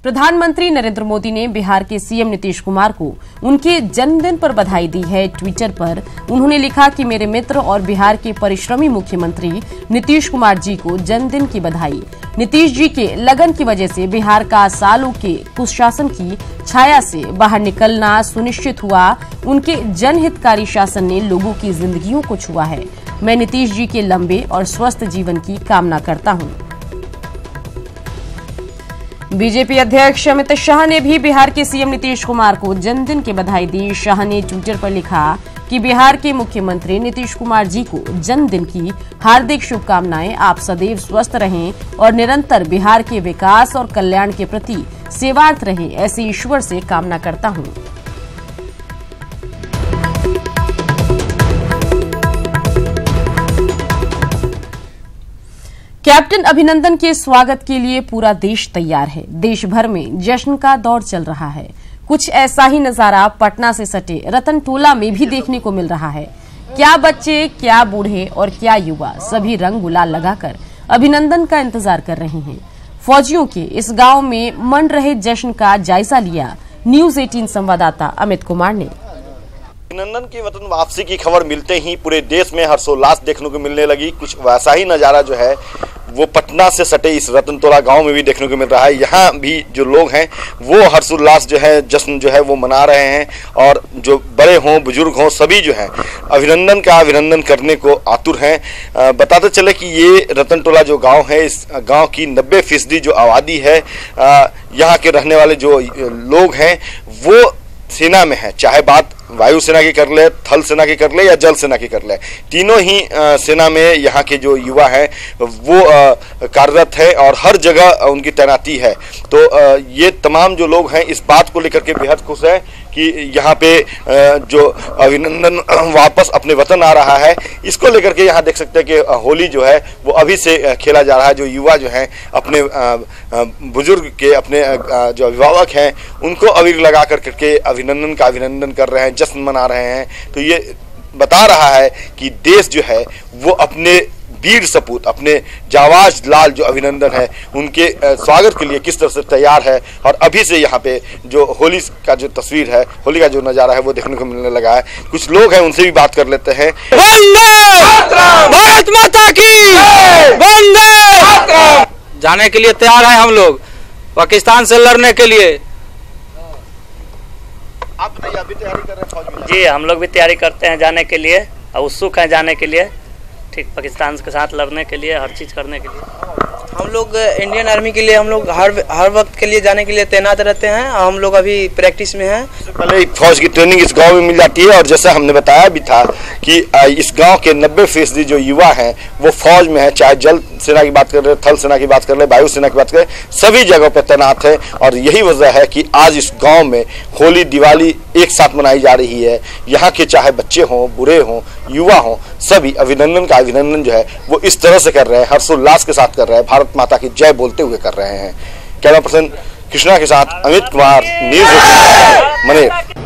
प्रधानमंत्री नरेंद्र मोदी ने बिहार के सीएम नीतीश कुमार को उनके जन्मदिन पर बधाई दी है। ट्विटर पर उन्होंने लिखा कि मेरे मित्र और बिहार के परिश्रमी मुख्यमंत्री नीतीश कुमार जी को जन्मदिन की बधाई। नीतीश जी के लगन की वजह से बिहार का सालों के कुशासन की छाया से बाहर निकलना सुनिश्चित हुआ। उनके जनहितकारी शासन ने लोगों की जिंदगियों को छुआ है। मैं नीतीश जी के लंबे और स्वस्थ जीवन की कामना करता हूं। बीजेपी अध्यक्ष अमित शाह ने भी बिहार के सीएम नीतीश कुमार को जन्मदिन की बधाई दी। शाह ने ट्विटर पर लिखा कि बिहार के मुख्यमंत्री नीतीश कुमार जी को जन्मदिन की हार्दिक शुभकामनाएं। आप सदैव स्वस्थ रहें और निरंतर बिहार के विकास और कल्याण के प्रति सेवार्थ रहें, ऐसी ईश्वर से कामना करता हूं। कैप्टन अभिनंदन के स्वागत के लिए पूरा देश तैयार है। देश भर में जश्न का दौर चल रहा है। कुछ ऐसा ही नजारा पटना से सटे रतनटोला में भी देखने को मिल रहा है। क्या बच्चे, क्या बूढ़े और क्या युवा सभी रंग गुलाल लगाकर अभिनंदन का इंतजार कर रहे हैं। फौजियों के इस गांव में मन रहे जश्न का जायजा लिया न्यूज 18 संवाददाता अमित कुमार ने। अभिनंदन की वतन वापसी की खबर मिलते ही पूरे देश में हर्षोल्लास देखने को मिलने लगी। कुछ वैसा ही नजारा जो है वो पटना से सटे इस रतनटोला गांव में भी देखने को मिल रहा है। यहाँ भी जो लोग हैं वो हर्षोल्लास जो है जश्न जो है वो मना रहे हैं और जो बड़े हों बुजुर्ग हों सभी जो है अभिनंदन करने को आतुर हैं। बताते चले कि ये रतनटोला जो गांव है, इस गांव की 90% जो आबादी है, यहाँ के रहने वाले जो लोग हैं वो सेना में है। चाहे बात वायुसेना की कर ले, थल सेना की कर ले या जल सेना की कर ले, तीनों ही सेना में यहाँ के जो युवा हैं वो कार्यरत है और हर जगह उनकी तैनाती है। तो ये तमाम जो लोग हैं इस बात को लेकर के बेहद खुश हैं कि यहाँ पे जो अभिनंदन वापस अपने वतन आ रहा है, इसको लेकर के यहाँ देख सकते हैं कि होली जो है वो अभी से खेला जा रहा है। जो युवा जो हैं अपने बुजुर्ग के अपने जो अभिभावक हैं उनको अबीर लगा करके अभिनंदन कर रहे हैं, जश्न मना रहे हैं। तो ये बता रहा है कि देश जो है वो अपने वीर सपूत, अपने जाबाज लाल जो अभिनंदन है उनके स्वागत के लिए किस तरह से तैयार है। और अभी से यहाँ पे जो होली का जो तस्वीर है, होली का जो नज़ारा है वो देखने को मिलने लगा है। कुछ लोग हैं उनसे भी बात कर लेते हैं। भारत माता की वंदे। जाने के लिए तैयार है हम लोग पाकिस्तान से लड़ने के लिए। आप बताइए, अभी तैयारी कर रहे हैं फौज में? जी, हम लोग भी तैयारी करते हैं जाने के लिए और उत्सुक हैं जाने के लिए, ठीक पाकिस्तान के साथ लड़ने के लिए, हर चीज़ करने के लिए। हम लोग इंडियन आर्मी के लिए हम लोग हर वक्त के लिए जाने के लिए तैनात रहते हैं। हम लोग अभी प्रैक्टिस में हैं। पहले फौज की ट्रेनिंग इस गांव में मिल जाती है और जैसा हमने बताया भी था कि इस गांव के 90% जो युवा हैं वो फौज में है। चाहे जल सेना की बात कर ले, थल सेना की बात कर ले, वायु सेना की बात कर ले, सभी जगहों पर तैनात है। और यही वजह है कि आज इस गाँव में होली दिवाली एक साथ मनाई जा रही है। यहाँ के चाहे बच्चे हों, बूढ़े हों, युवा हों, सभी अभिनंदन जो है वो इस तरह से कर रहे हैं, हर्षोल्लास के साथ कर रहे हैं, भारत माता की जय बोलते हुए कर रहे हैं। कैमरा पर्सन कृष्णा के साथ अमित कुमार, न्यूज 18 मनेर।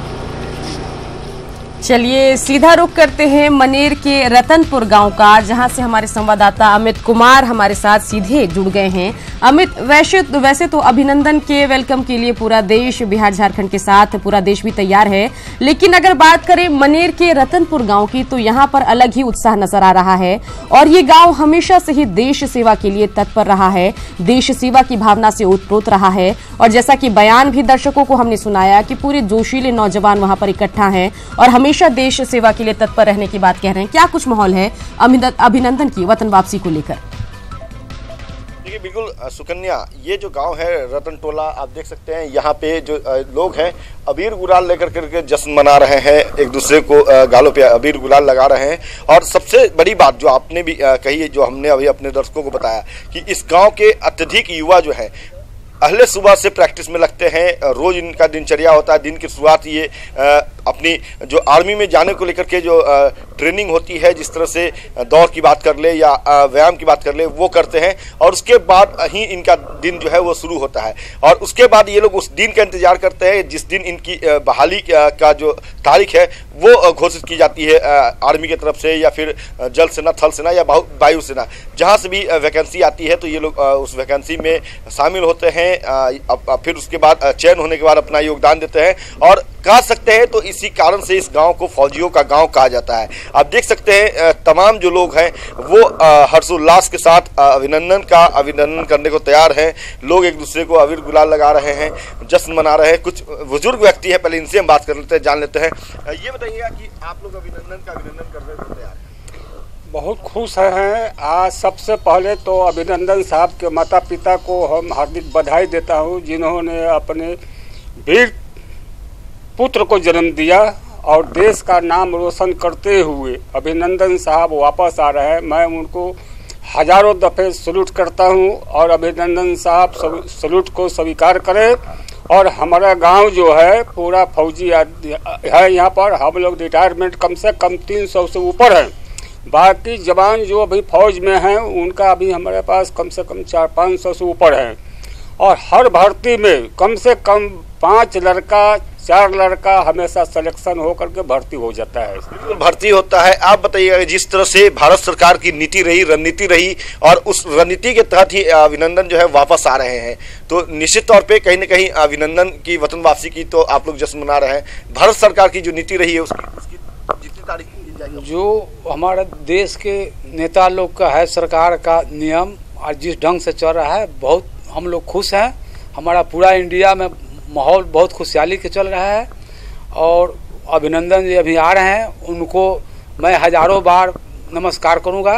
चलिए सीधा रुख करते हैं मनेर के रतनपुर गांव का, जहां से हमारे संवाददाता अमित कुमार हमारे साथ सीधे जुड़ गए हैं। अमित, वैसे तो अभिनंदन के वेलकम के लिए पूरा देश, बिहार झारखंड के साथ पूरा देश भी तैयार है, लेकिन अगर बात करें मनेर के रतनपुर गांव की तो यहां पर अलग ही उत्साह नजर आ रहा है। और ये गांव हमेशा से ही देश सेवा के लिए तत्पर रहा है, देश सेवा की भावना से ओतप्रोत रहा है। और जैसा कि बयान भी दर्शकों को हमने सुनाया कि पूरे जोशीले नौजवान वहां पर इकट्ठा हैं और हमेशा देश सेवा के लिए तत्पर रहने की बात कह रहे हैं। क्या कुछ माहौल है अभिनंदन की वतन वापसी को लेकर? देखिए, बिल्कुल सुकन्या, ये जो गांव है रतनटोला, आप देख सकते हैं यहाँ पे जो लोग हैं अबीर गुलाल लेकर करके जश्न मना रहे हैं, एक दूसरे को गालों पे अबीर गुलाल लगा रहे हैं। और सबसे बड़ी बात जो आपने भी कही है, जो हमने अभी अपने दर्शकों को बताया कि इस गाँव के अत्यधिक युवा जो है अहले सुबह से प्रैक्टिस में लगते हैं। रोज इनका दिनचर्या होता है। दिन की शुरुआत ये अपनी जो आर्मी में जाने को लेकर के जो ट्रेनिंग होती है, जिस तरह से दौड़ की बात कर ले या व्यायाम की बात कर ले, वो करते हैं और उसके बाद ही इनका दिन जो है वो शुरू होता है। और उसके बाद ये लोग उस दिन का इंतजार करते हैं जिस दिन इनकी बहाली का जो तारीख है वो घोषित की जाती है आर्मी की तरफ से, या फिर जल सेना, थल सेना या वायु सेना, जहाँ से भी वैकेंसी आती है तो ये लोग उस वैकेंसी में शामिल होते हैं। फिर उसके बाद चयन होने के बाद अपना योगदान देते हैं और कह सकते हैं तो इसी कारण से इस गांव को फौजियों का गांव कहा जाता है। आप देख सकते हैं तमाम जो लोग हैं वो हर्षोल्लास के साथ अभिनंदन करने को तैयार हैं। लोग एक दूसरे को अबीर गुलाल लगा रहे हैं, जश्न मना रहे हैं। कुछ बुजुर्ग व्यक्ति हैं, पहले इनसे हम बात कर लेते हैं, जान लेते हैं। ये बताइएगा कि आप लोग अभिनंदन करने को तैयार हैं? बहुत खुश हैं। आज सबसे पहले तो अभिनंदन साहब के माता पिता को हम हार्दिक बधाई देता हूं, जिन्होंने अपने वीर पुत्र को जन्म दिया और देश का नाम रोशन करते हुए अभिनंदन साहब वापस आ रहे हैं। मैं उनको हजारों दफ़े सैल्यूट करता हूं और अभिनंदन साहब सैल्यूट को स्वीकार करें। और हमारा गांव जो है पूरा फौजी है, यहाँ पर हम लोग रिटायरमेंट कम से कम 300 से ऊपर हैं। बाकी जवान जो अभी फौज में हैं उनका अभी हमारे पास कम से कम 400-500 से ऊपर हैं। और हर भर्ती में कम से कम 5 लड़का 4 लड़का हमेशा सिलेक्शन होकर के भर्ती हो जाता है। बिल्कुल भर्ती होता है। आप बताइएगा जिस तरह से भारत सरकार की नीति रही, रणनीति रही और उस रणनीति के तहत ही अभिनंदन जो है वापस आ रहे हैं, तो निश्चित तौर पे कहीं न कहीं अभिनंदन की वतन वापसी की तो आप लोग जश्न मना रहे हैं। भारत सरकार की जो नीति रही है उसकी जितनी तारीख जो हमारे देश के नेता लोग का है, सरकार का नियम और जिस ढंग से चल रहा है, बहुत हम लोग खुश हैं। हमारा पूरा इंडिया में माहौल बहुत खुशहाली के चल रहा है। और अभिनंदन जी अभी आ रहे हैं, उनको मैं हजारों बार नमस्कार करूंगा।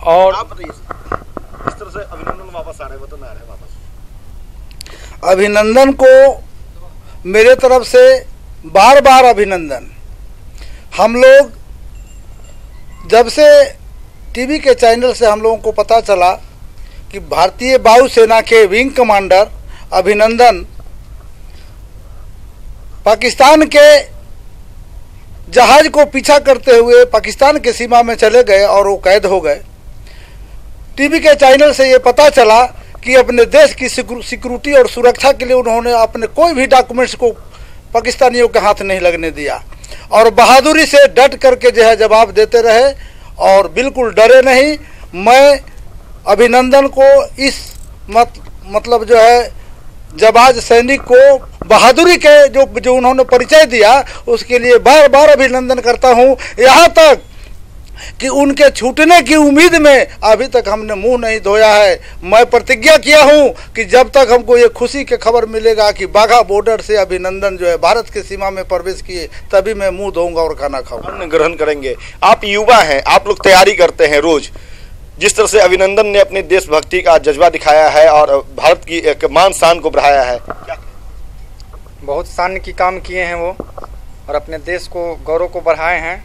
और आप बताइए इस तरह से अभिनंदन वापस आ रहे हैं, वतन आ रहे हैं वापस। अभिनंदन को मेरे तरफ से बार बार अभिनंदन। हम लोग जब से टीवी के चैनल से हम लोगों को पता चला कि भारतीय वायुसेना के विंग कमांडर अभिनंदन पाकिस्तान के जहाज को पीछा करते हुए पाकिस्तान के सीमा में चले गए और वो कैद हो गए। टीवी के चैनल से ये पता चला कि अपने देश की सिक्योरिटी और सुरक्षा के लिए उन्होंने अपने कोई भी डॉक्यूमेंट्स को पाकिस्तानियों के हाथ नहीं लगने दिया और बहादुरी से डट करके जो है जवाब देते रहे और बिल्कुल डरे नहीं। मैं अभिनंदन को इस मतलब जो है जाबाज सैनिक को बहादुरी के जो उन्होंने परिचय दिया उसके लिए बार बार अभिनंदन करता हूं। यहाँ तक कि उनके छूटने की उम्मीद में अभी तक हमने मुंह नहीं धोया है। मैं प्रतिज्ञा किया हूं कि जब तक हमको ये खुशी की खबर मिलेगा कि बाघा बॉर्डर से अभिनंदन जो है भारत की सीमा में प्रवेश किए, तभी मैं मुंह धोऊंगा और खाना खाऊंगा, ग्रहण करेंगे। आप युवा हैं, आप लोग तैयारी करते हैं रोज। जिस तरह से अभिनंदन ने अपने देशभक्ति का जज्बा दिखाया है और भारत की एक मान शान को बढ़ाया है, बहुत शान की काम किए हैं वो और अपने देश को गौरव को बढ़ाए हैं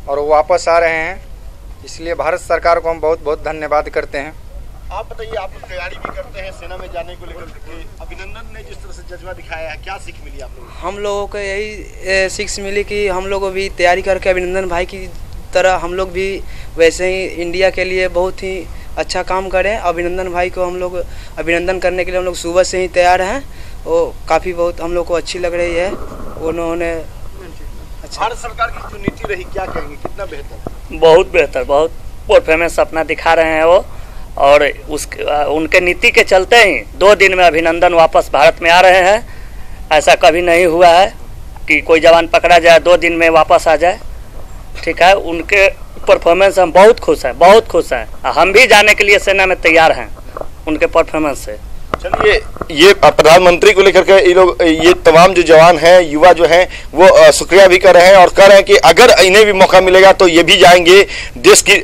और वो वापस आ रहे हैं। इसलिए भारत सरकार को हम बहुत बहुत धन्यवाद करते हैं। आप बताइए, आप लोग तैयारी भी करते हैं सेना में जाने को लेकर के, अभिनंदन ने जिस तरह से जज्बा दिखाया है, क्या सीख मिली आप लोगों को? हम लोगों को यही सीख मिली कि हम लोग भी तैयारी करके अभिनंदन भाई की तरह हम लोग भी वैसे ही इंडिया के लिए बहुत ही अच्छा काम करें। अभिनंदन भाई को हम लोग अभिनंदन करने के लिए हम लोग सुबह से ही तैयार हैं। वो काफ़ी बहुत हम लोग को अच्छी लग रही है। उन्होंने अच्छा, भारत सरकार की जो नीति रही, क्या कहेंगे, कितना बेहतर? बहुत बेहतर, बहुत परफॉर्मेंस अपना दिखा रहे हैं वो। और उनके नीति के चलते ही 2 दिन में अभिनंदन वापस भारत में आ रहे हैं। ऐसा कभी नहीं हुआ है कि कोई जवान पकड़ा जाए 2 दिन में वापस आ जाए। ठीक है, उनके परफॉर्मेंस हम बहुत खुश हैं, बहुत खुश हैं। हम भी जाने के लिए सेना में तैयार हैं उनके परफॉर्मेंस से। चलिए, ये प्रधानमंत्री को लेकर के ये तमाम जो जवान हैं, युवा जो हैं, वो शुक्रिया भी कर रहे हैं और कह रहे हैं कि अगर इन्हें भी मौका मिलेगा तो ये भी जाएंगे देश की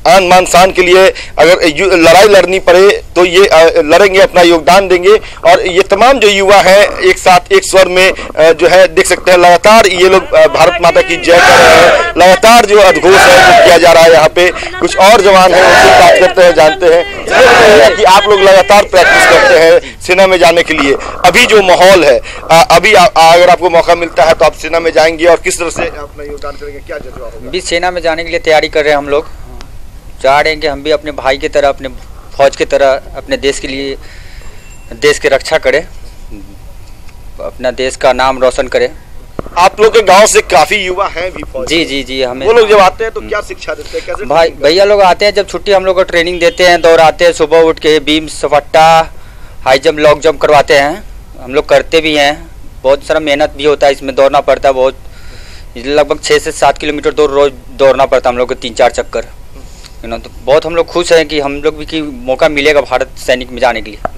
आन मान शान के लिए। अगर लड़ाई लड़नी पड़े तो ये लड़ेंगे, अपना योगदान देंगे। और ये तमाम जो युवा हैं एक साथ एक स्वर में जो है देख सकते हैं, लगातार ये लोग भारत माता की जय कर रहे हैं। लगातार जो अद्घोष है किया जा रहा है। यहाँ पे कुछ और जवान हैं, उनसे बात करते हैं, जानते हैं कि आप लोग लगातार प्रैक्टिस करते हैं हैं सेना में जाने के लिए। अभी जो माहौल है, अभी अगर आपको मौका मिलता है तो आप सेना में जाएंगे और किस तरह से अपना योगदान करेंगे, क्या जज्बा होगा? भी सेना में जाने के लिए तैयारी कर रहे हैं हम लोग। चाह रहे हैं कि हम भी अपने भाई की तरह, अपने फौज की तरह अपने देश के लिए, देश की रक्षा करें, अपना देश का नाम रोशन करें। आप लोग के गांव से काफी युवा हैं भी फौज? जी हमें। वो लोग जब आते हैं तो क्या शिक्षा देते हैं, कैसे? भाई भैया लोग आते हैं जब छुट्टी, हम लोग को ट्रेनिंग देते हैं, दौड़ाते हैं, सुबह उठ के बीम सपट्टा, हाई जंप, लॉन्ग जंप करवाते हैं। हम लोग करते भी हैं। बहुत सारा मेहनत भी होता है इसमें, दौड़ना पड़ता है बहुत, लगभग 6 से 7 किलोमीटर दूर रोज दौड़ना पड़ता है हम लोग को, 3-4 चक्कर। तो बहुत हम लोग खुश हैं कि हम लोग भी कि मौका मिलेगा भारत सैनिक में जाने के लिए।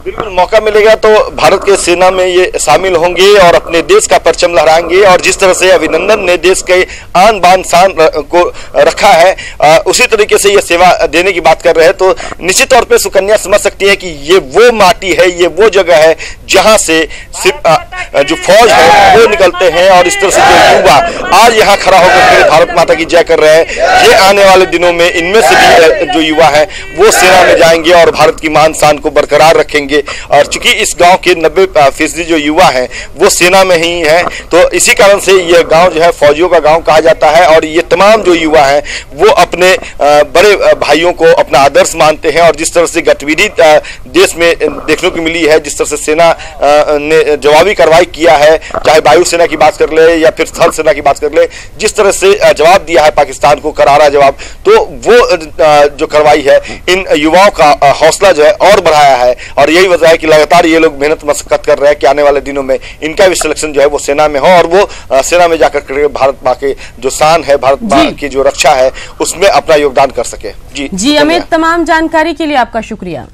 बिल्कुल मौका मिलेगा तो भारत के सेना में ये शामिल होंगे और अपने देश का परचम लहराएंगे। और जिस तरह से अभिनंदन ने देश के आन बान शान को रखा है, उसी तरीके से ये सेवा देने की बात कर रहे हैं, तो निश्चित तौर पे सुकन्या समझ सकती है कि ये वो माटी है, ये वो जगह है जहां से जो फौज है वो निकलते हैं। और इस तरह से जो युवा आज यहाँ खड़ा होकर भारत माता की जय कर रहे हैं, ये आने वाले दिनों में इनमें से भी जो युवा है वो सेना में जाएंगे और भारत की मान शान को बरकरार रखेंगे। और चूंकि इस गांव के 90% जो युवा हैं वो सेना में ही हैं, तो इसी कारण से यह गांव जो है फौजियों का गांव कहा जाता है। और ये तमाम जो युवा हैं वो अपने बड़े भाइयों को अपना आदर्श मानते हैं। और जिस तरह से गतिविधि देश में देखने को मिली है, जिस तरह से सेना ने जवाबी कार्रवाई किया है, चाहे वायुसेना की बात कर ले या फिर थल सेना की बात कर ले, जिस तरह से जवाब दिया है पाकिस्तान को, करारा जवाब, तो वो जो कार्रवाई है इन युवाओं का हौसला जो है और बढ़ाया है। और यही वजह है कि लगातार ये लोग मेहनत मशक्कत कर रहे हैं कि आने वाले दिनों में इनका भी सिलेक्शन जो है वो सेना में हो और वो सेना में जाकर भारत माँ के जो शान है, भारत माँ की जो रक्षा है, उसमें अपना योगदान कर सके। जी अमित, तमाम जानकारी के लिए आपका शुक्रिया।